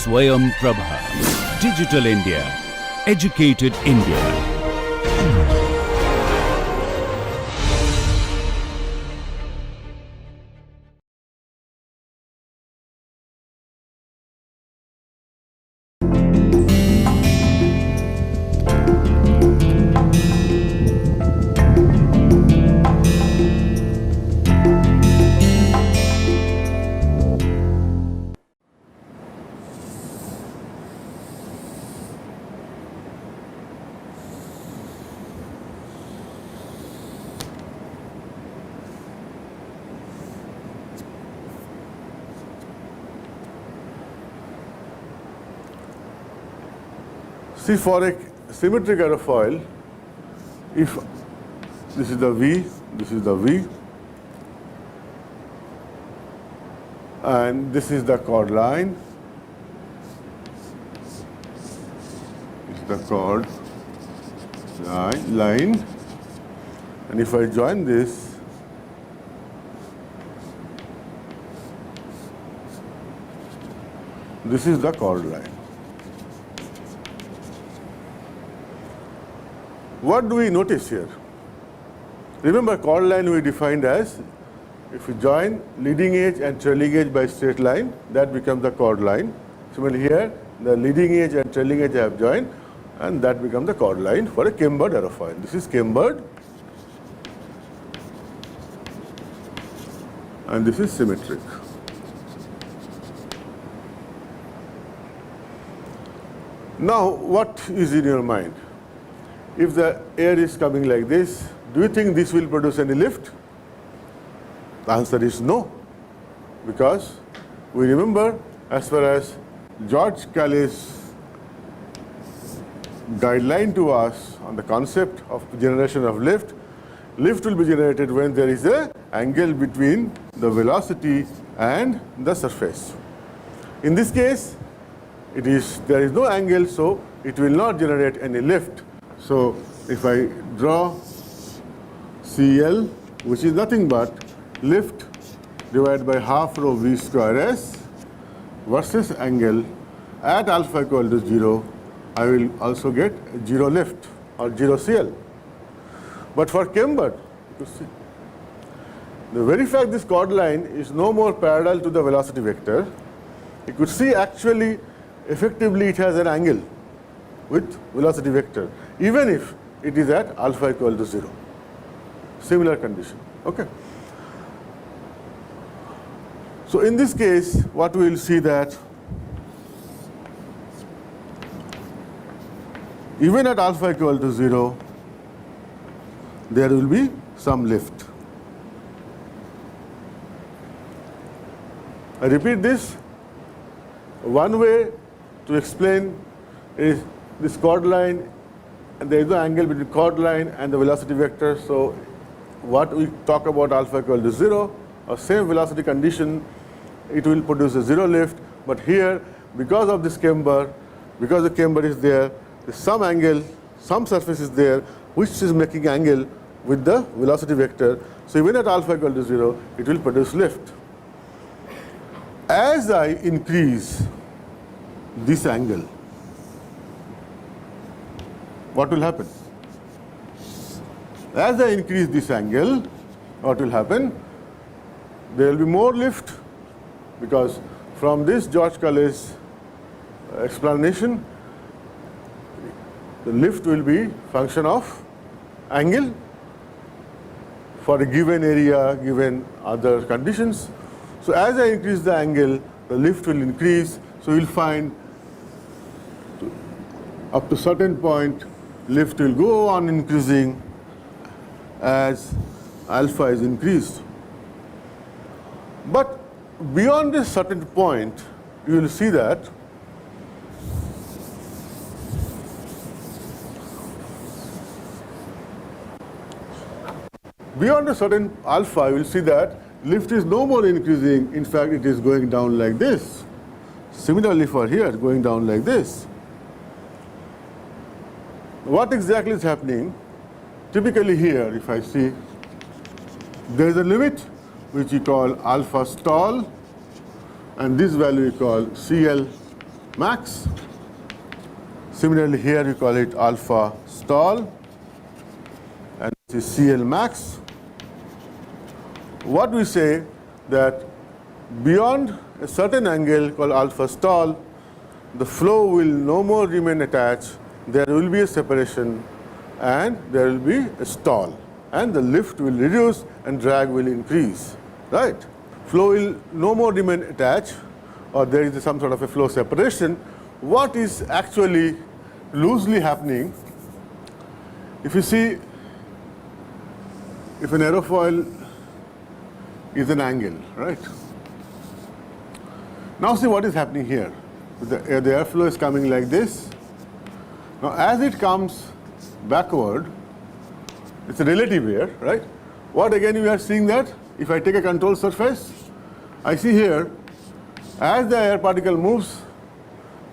SwayamPrabha. Digital India. Educated India. See, for a symmetric aerofoil, if this is the V, this is the V, and this is the chord line, this is the chord line, and if I join this, this is the chord line. What do we notice here? Remember, chord line we defined as, if you join leading edge and trailing edge by straight line, that becomes the chord line. Similarly here, the leading edge and trailing edge have joined, and that becomes the chord line for a cambered aerofoil. This is cambered, and this is symmetric. Now, what is in your mind? If the air is coming like this, do you think this will produce any lift? The answer is no, because we remember, as far as George Calais' guideline to us on the concept of generation of lift, lift will be generated when there is an angle between the velocity and the surface. In this case, there is no angle, so it will not generate any lift. So if I draw CL, which is nothing but lift divided by half rho V square S versus angle at alpha equal to 0, I will also get 0 lift or 0 CL. But for cambered, you see, the very fact this chord line is no more parallel to the velocity vector, you could see actually effectively it has an angle with velocity vector, even if it is at alpha equal to 0. Similar condition. Okay. So in this case, what we will see that even at alpha equal to 0, there will be some lift. I repeat this. One way to explain is this chord line, and there is no angle between chord line and the velocity vector. So what we talk about alpha equal to 0, or same velocity condition, it will produce a 0 lift. But here, because of this camber, because the camber is there, there's some angle, some surface is there, which is making angle with the velocity vector. So even at alpha equal to 0, it will produce lift. As I increase this angle, what will happen? As I increase this angle, what will happen? There will be more lift, because from this George Calais explanation, the lift will be function of angle for a given area, given other conditions. So as I increase the angle, the lift will increase. So you will find up to certain point, lift will go on increasing as alpha is increased. But beyond this certain point, you will see that beyond a certain alpha, you will see that lift is no more increasing. In fact, it is going down like this. Similarly for here, going down like this. What exactly is happening? Typically here, if I see, there is a limit which we call alpha stall, and this value we call CL max. Similarly, here you call it alpha stall, and this is CL max. What we say that beyond a certain angle called alpha stall, the flow will no more remain attached. There will be a separation and there will be a stall, and the lift will reduce and drag will increase, right? Flow will no more remain attached, or there is some sort of a flow separation. What is actually loosely happening, if you see, if an aerofoil is an angle, right? Now see what is happening here. The airflow is coming like this. Now as it comes backward, it's a relative air, right? What again we are seeing that if I take a control surface, I see here as the air particle moves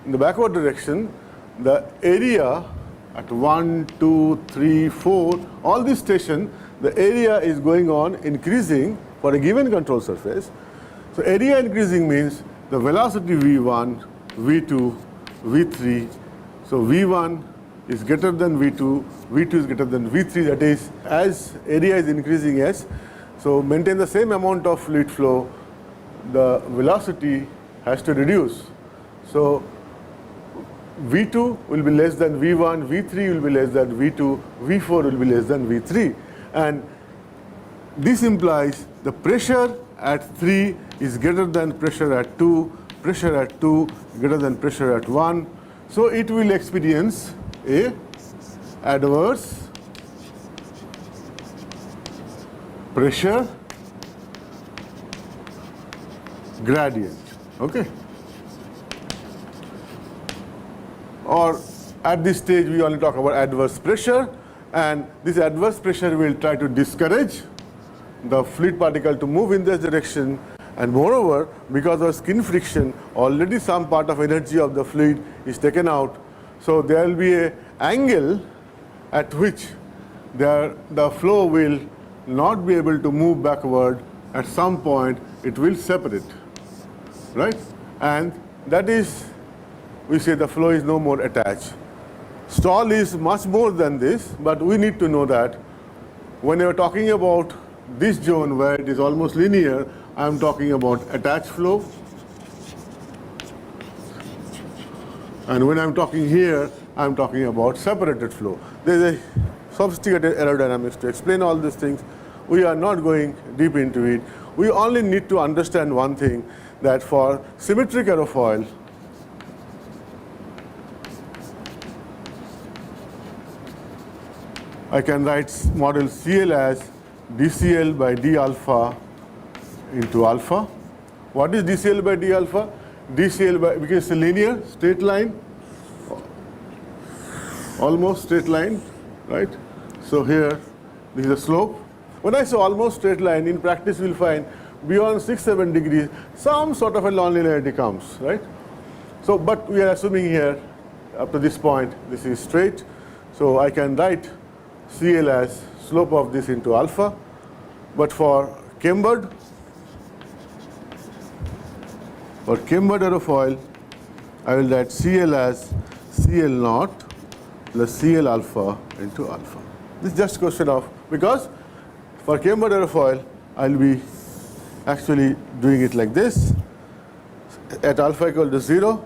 in the backward direction, the area at 1, 2, 3, 4, all this station, the area is going on increasing for a given control surface. So area increasing means the velocity V1, V2, V3. So V1 is greater than V2, V2 is greater than V3. That is, as area is increasing S, so maintain the same amount of fluid flow, the velocity has to reduce. So V2 will be less than V1, V3 will be less than V2, V4 will be less than V3. And this implies the pressure at 3 is greater than pressure at 2, pressure at 2 greater than pressure at 1. So it will experience a adverse pressure gradient, okay? Or at this stage we only talk about adverse pressure, and this adverse pressure will try to discourage the fluid particle to move in this direction, and moreover, because of skin friction, already some part of energy of the fluid is taken out. So there will be an angle at which the flow will not be able to move backward. At some point it will separate, right? And that is, we say the flow is no more attached. Stall is much more than this, but we need to know that when you are talking about this zone where it is almost linear, I am talking about attached flow. And when I am talking here, I am talking about separated flow. There is a sophisticated aerodynamics to explain all these things. We are not going deep into it. We only need to understand one thing, that for symmetric aerofoil, I can write model CL as dCl by d alpha into alpha. What is dCl by d alpha? dCl by, because it's a linear, straight line, almost straight line, right? So here, this is the slope. When I say almost straight line, in practice we'll find beyond 6-7 degrees, some sort of a nonlinearity comes, right? So, but we are assuming here, up to this point, this is straight. So I can write CL as slope of this into alpha. But for cambered aerofoil, I will write CL as CL naught plus CL alpha into alpha. This is just a question of, because for cambered aerofoil, I will be actually doing it like this. At alpha equal to 0,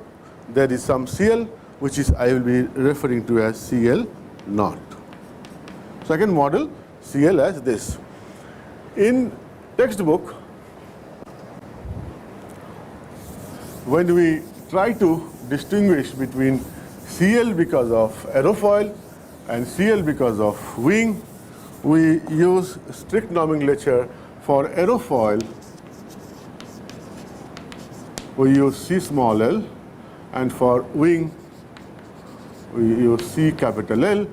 there is some CL, which is I will be referring to as CL naught. So I can model CL as this. In textbook, when we try to distinguish between CL because of aerofoil and CL because of wing, we use strict nomenclature. For aerofoil, we use C small l, and for wing, we use C capital L.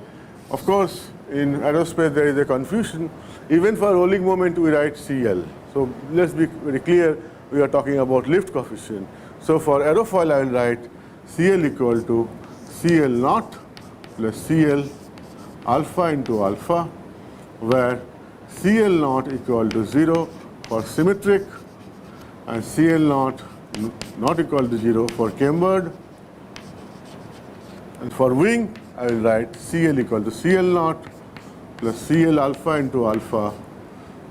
Of course, in aerospace there is a confusion. Even for rolling moment, we write CL. So let's be very clear, we are talking about lift coefficient. So for aerofoil, I will write CL equal to CL naught plus CL alpha into alpha, where CL naught equal to 0 for symmetric and CL naught not equal to 0 for cambered. And for wing, I will write CL equal to CL naught plus CL alpha into alpha.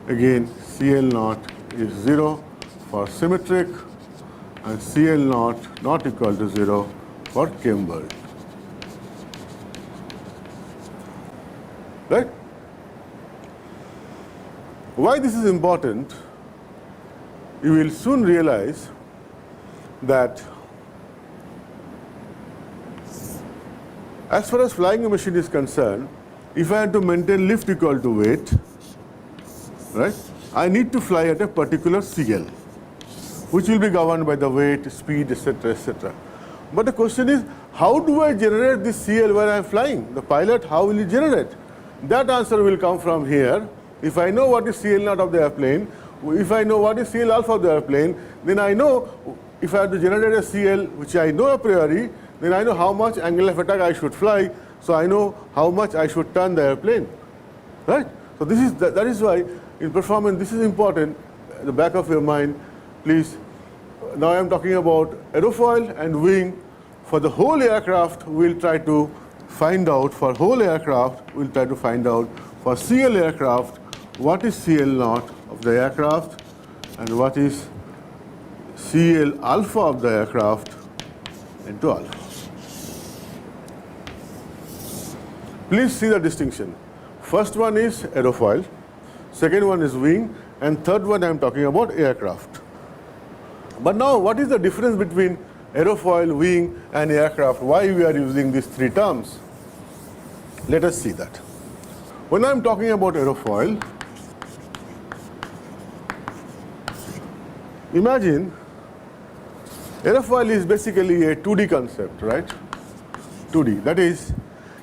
Again, CL naught is 0 for symmetric and CL naught not equal to 0 for cambered. Right? Why this is important, you will soon realize that as far as flying a machine is concerned, if I had to maintain lift equal to weight, right, I need to fly at a particular CL, which will be governed by the weight, speed, etc., etc. But the question is, how do I generate this CL when I am flying? The pilot, how will he generate? That answer will come from here. If I know what is CL naught of the airplane, if I know what is CL alpha of the airplane, then I know if I have to generate a CL, which I know a priori, then I know how much angle of attack I should fly, so I know how much I should turn the airplane. Right? So this is that is why in performance this is important. At the back of your mind, please. Now I am talking about aerofoil and wing. For the whole aircraft, we'll try to find out. For whole aircraft, we'll try to find out. For CL aircraft, what is CL naught of the aircraft and what is CL alpha of the aircraft into alpha. Please see the distinction. First one is aerofoil, second one is wing, and third one I am talking about aircraft. But now what is the difference between aerofoil, wing and aircraft? Why we are using these three terms? Let us see that. When I am talking about aerofoil, imagine aerofoil is basically a 2D concept, right? 2D. That is,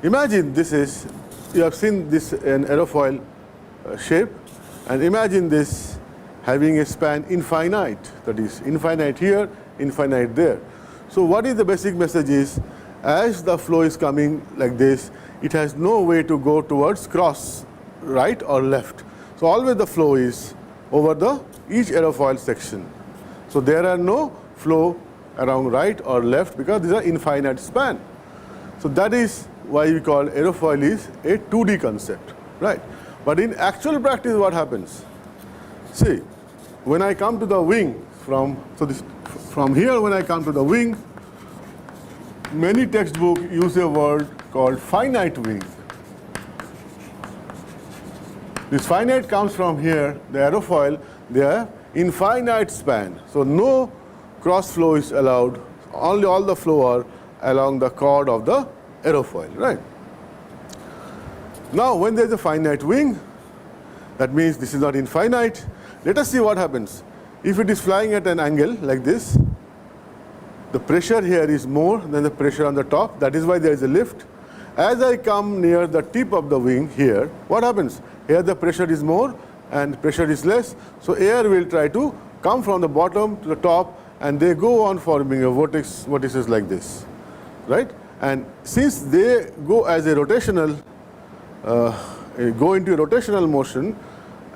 imagine this is, you have seen this an aerofoil shape, and imagine this having a span infinite, that is infinite here, infinite there. So what is the basic message is, as the flow is coming like this, it has no way to go towards cross, right or left. So always the flow is over the each aerofoil section. So there are no flow around right or left because these are infinite span. So that is why we call aerofoil is a 2D concept, right? But in actual practice, what happens? See, when I come to the wing from here, when I come to the wing, many textbooks use a word called finite wing. This finite comes from here, the aerofoil, they are infinite span. So no cross flow is allowed, only all the flow are along the chord of the aerofoil, right? Now when there is a finite wing, that means this is not infinite. Let us see what happens. If it is flying at an angle like this, the pressure here is more than the pressure on the top. That is why there is a lift. As I come near the tip of the wing here, what happens? Here the pressure is more and pressure is less. So air will try to come from the bottom to the top, and they go on forming a vortices like this, right? And since they go as a rotational, go into a rotational motion,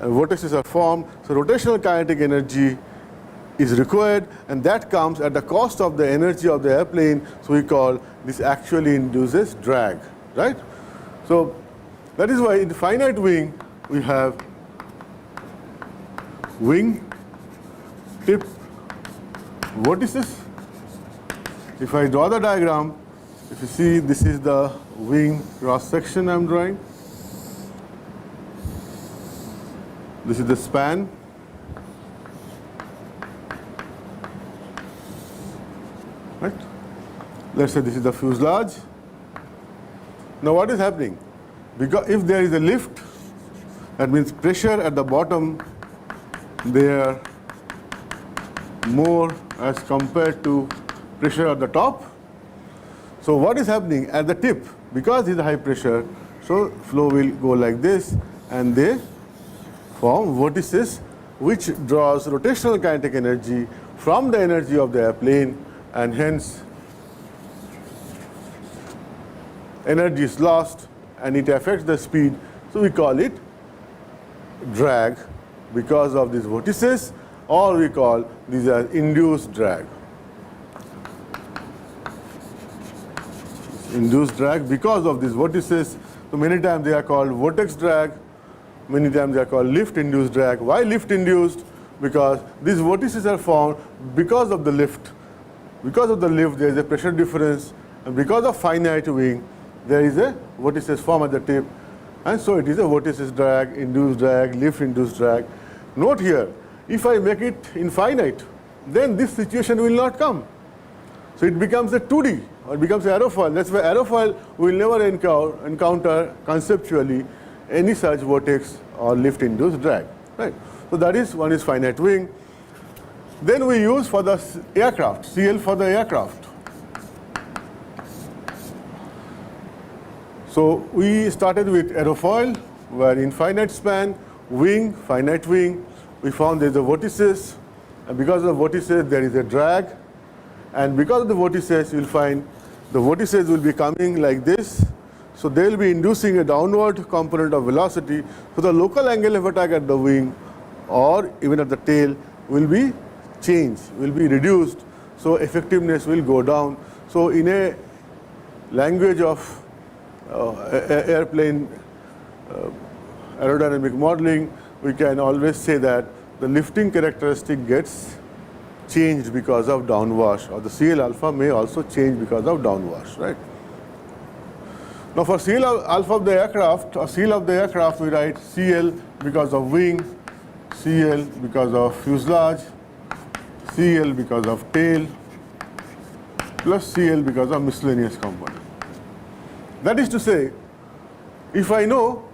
vortices are formed. So rotational kinetic energy is required, and that comes at the cost of the energy of the airplane. So we call this actually induces drag, right? So that is why in finite wing we have wing, tip, vortices. If I draw the diagram, if you see, this is the wing cross section I am drawing. This is the span. Right? Let's say this is the fuselage. Now what is happening? Because if there is a lift, that means pressure at the bottom, they are more as compared to pressure at the top. So what is happening at the tip? Because this is high pressure, so flow will go like this, and they form vortices which draws rotational kinetic energy from the energy of the airplane, and hence energy is lost and it affects the speed. So we call it drag because of these vortices, or we call these as induced drag. induced drag because of these vortices. So many times they are called vortex drag, many times they are called lift induced drag. Why lift induced? Because these vortices are formed because of the lift. Because of the lift there is a pressure difference, and because of finite wing there is a vortices form at the tip, and so it is a vortices drag, induced drag, lift induced drag. Note here, if I make it infinite, then this situation will not come. So it becomes a 2D, or it becomes aerofoil. That's why aerofoil will never encounter conceptually any such vortex or lift induced drag. Right? So that is, one is finite wing. Then we use for the aircraft, CL for the aircraft. So we started with aerofoil, where infinite span, wing, finite wing. We found there is a vortices, and because of the vortices there is a drag, and because of the vortices you will find the vortices will be coming like this. So they will be inducing a downward component of velocity. So the local angle of attack at the wing or even at the tail will be changed, will be reduced. So effectiveness will go down. So in a language of airplane aerodynamic modeling, we can always say that the lifting characteristic gets changed because of downwash, or the CL alpha may also change because of downwash, right? Now for CL alpha of the aircraft, or CL of the aircraft, we write CL because of wing, CL because of fuselage, CL because of tail, plus CL because of miscellaneous component. That is to say, if I know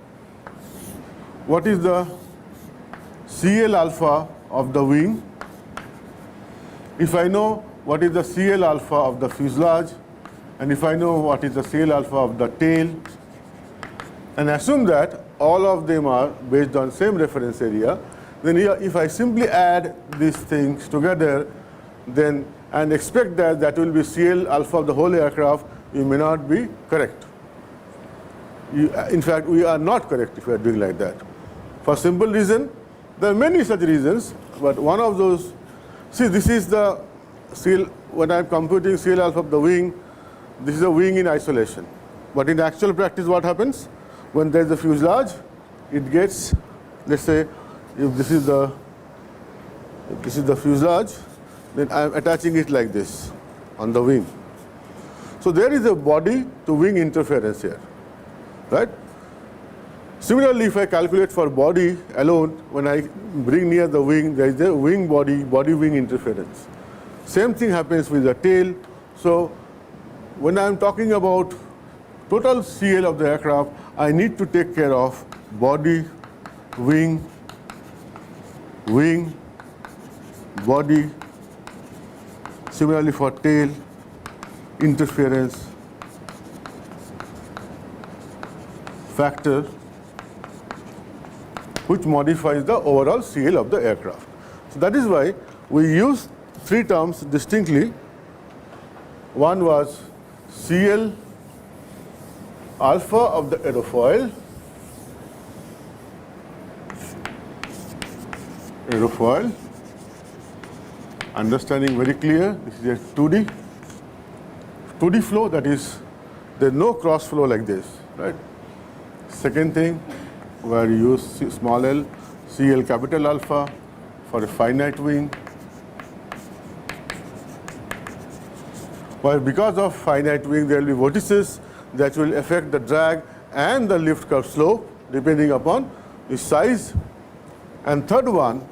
what is the CL alpha of the wing, if I know what is the CL alpha of the fuselage, and if I know what is the CL alpha of the tail, and assume that all of them are based on same reference area, then here if I simply add these things together, then and expect that that will be CL alpha of the whole aircraft, you may not be correct. In fact, we are not correct if we are doing like that. For simple reason, there are many such reasons, but one of those, see, this is the CL, when I am computing CL alpha of the wing, this is a wing in isolation. But in actual practice, what happens? When there is a fuselage, it gets, let's say, if this is the fuselage, then I am attaching it like this on the wing. So there is a body to wing interference here, right? Similarly, if I calculate for body alone, when I bring near the wing, there is a wing body wing interference. Same thing happens with the tail. So when I am talking about total CL of the aircraft, I need to take care of body, wing, body. Similarly for tail, interference factor, which modifies the overall CL of the aircraft. So that is why we use three terms distinctly. One was CL alpha of the aerofoil, understanding very clear, this is a 2D flow, that is, there is no cross flow like this, right? Second thing, where you use small l, CL capital alpha for a finite wing, where because of finite wing there will be vortices that will affect the drag and the lift curve slope depending upon the size. And third one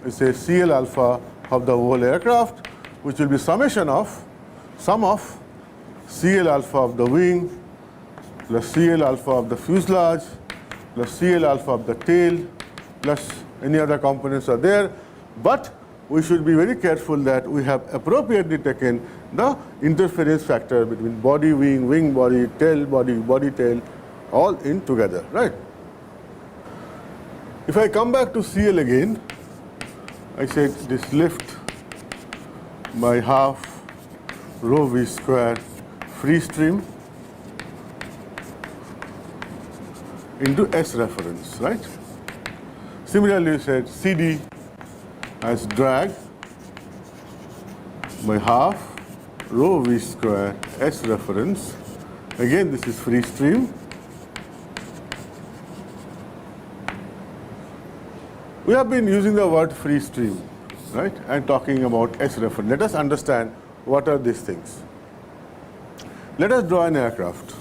is a CL alpha of the whole aircraft, which will be sum of CL alpha of the wing plus CL alpha of the fuselage plus CL alpha of the tail plus any other components are there. But we should be very careful that we have appropriately taken the interference factor between body, wing body, tail body, body tail, all in together, right? If I come back to CL again, I said this lift by half rho v square free stream into S reference, right? Similarly, you said CD as drag by half rho v square S reference Again, this is free stream. We have been using the word free stream, right, and talking about S reference. Let us understand what are these things. Let us draw an aircraft.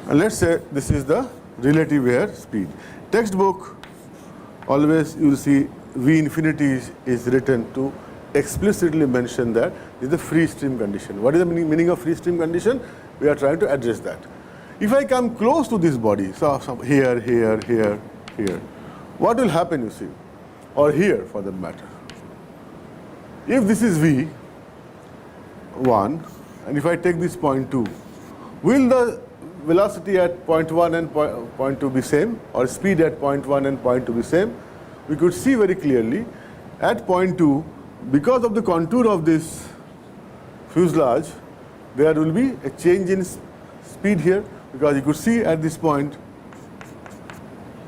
And let's say this is the relative air speed. Textbook, always you will see V infinity is written to explicitly mention that this is the free stream condition. What is the meaning of free stream condition? We are trying to address that. If I come close to this body, so here, here, here, here, what will happen, you see? Or here, for that matter. If this is V1, and if I take this point 2, will the velocity at point 1 and point 2 be same, or speed at point 1 and point 2 be same? We could see very clearly at point 2, because of the contour of this fuselage, there will be a change in speed here, because you could see at this point,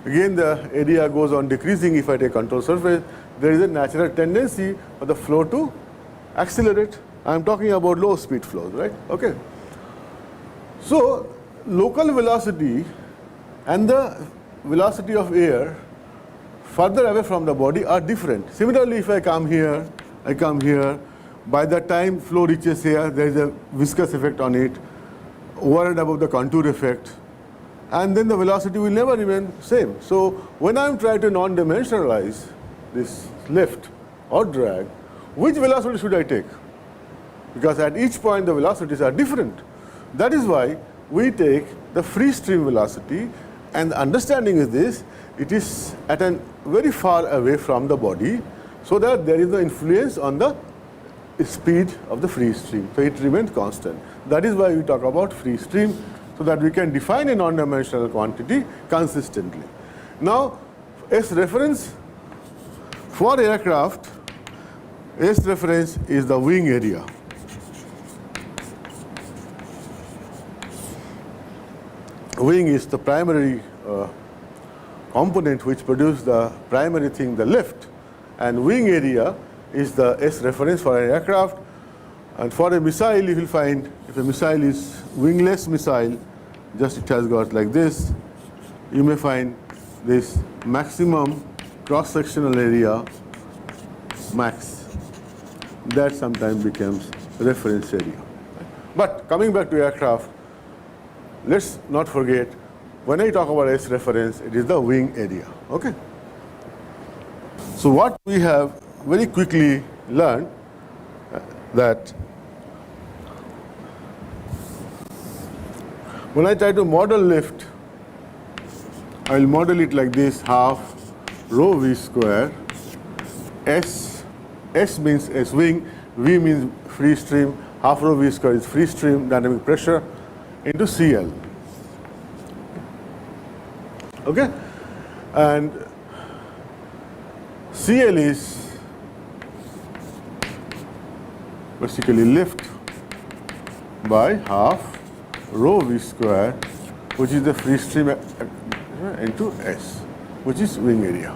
again the area goes on decreasing. If I take control surface, there is a natural tendency for the flow to accelerate. I am talking about low speed flows, right? Okay. So local velocity and the velocity of air further away from the body are different. Similarly, if I come here, by the time flow reaches here, there is a viscous effect on it, over and above the contour effect, and then the velocity will never remain same. So when I am trying to non-dimensionalize this lift or drag, which velocity should I take? Because at each point the velocities are different. That is why we take the free stream velocity, and the understanding is this: it is at a very far away from the body, so that there is no influence on the speed of the free stream. So it remains constant. That is why we talk about free stream, so that we can define a non-dimensional quantity consistently. Now, S reference for aircraft, S reference is the wing area. Wing is the primary component which produces the primary thing, the lift, and wing area is the S reference for an aircraft. And for a missile, you will find if a missile is wingless missile, just it has got like this, you may find this maximum cross-sectional area, max, that sometimes becomes reference area. But coming back to aircraft, let's not forget, when I talk about S reference, it is the wing area. Okay. So what we have very quickly learned that when I try to model lift, I will model it like this: half rho v square. S means S wing, V means free stream, half rho v square is free stream dynamic pressure into CL. Okay? And CL is basically lift by half rho v square, which is the free stream into S, which is wing area.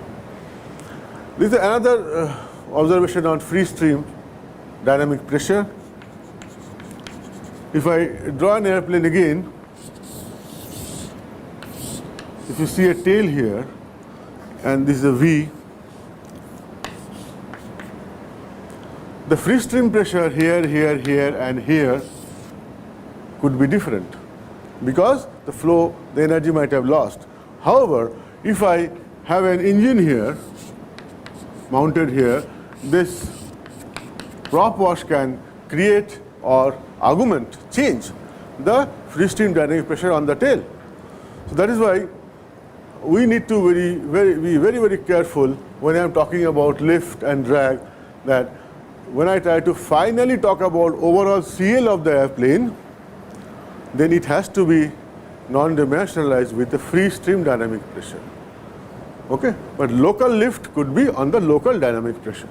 This is another observation on free stream dynamic pressure. If I draw an airplane again, if you see a tail here, and this is a V, the free stream pressure here, here, here, and here could be different, because the flow, the energy might have lost. However, if I have an engine here, mounted here, this prop wash can create or augment, change the free stream dynamic pressure on the tail. So that is why we need to be very careful when I am talking about lift and drag, that when I try to finally talk about overall CL of the airplane, then it has to be non-dimensionalized with the free stream dynamic pressure. Okay? But local lift could be on the local dynamic pressure.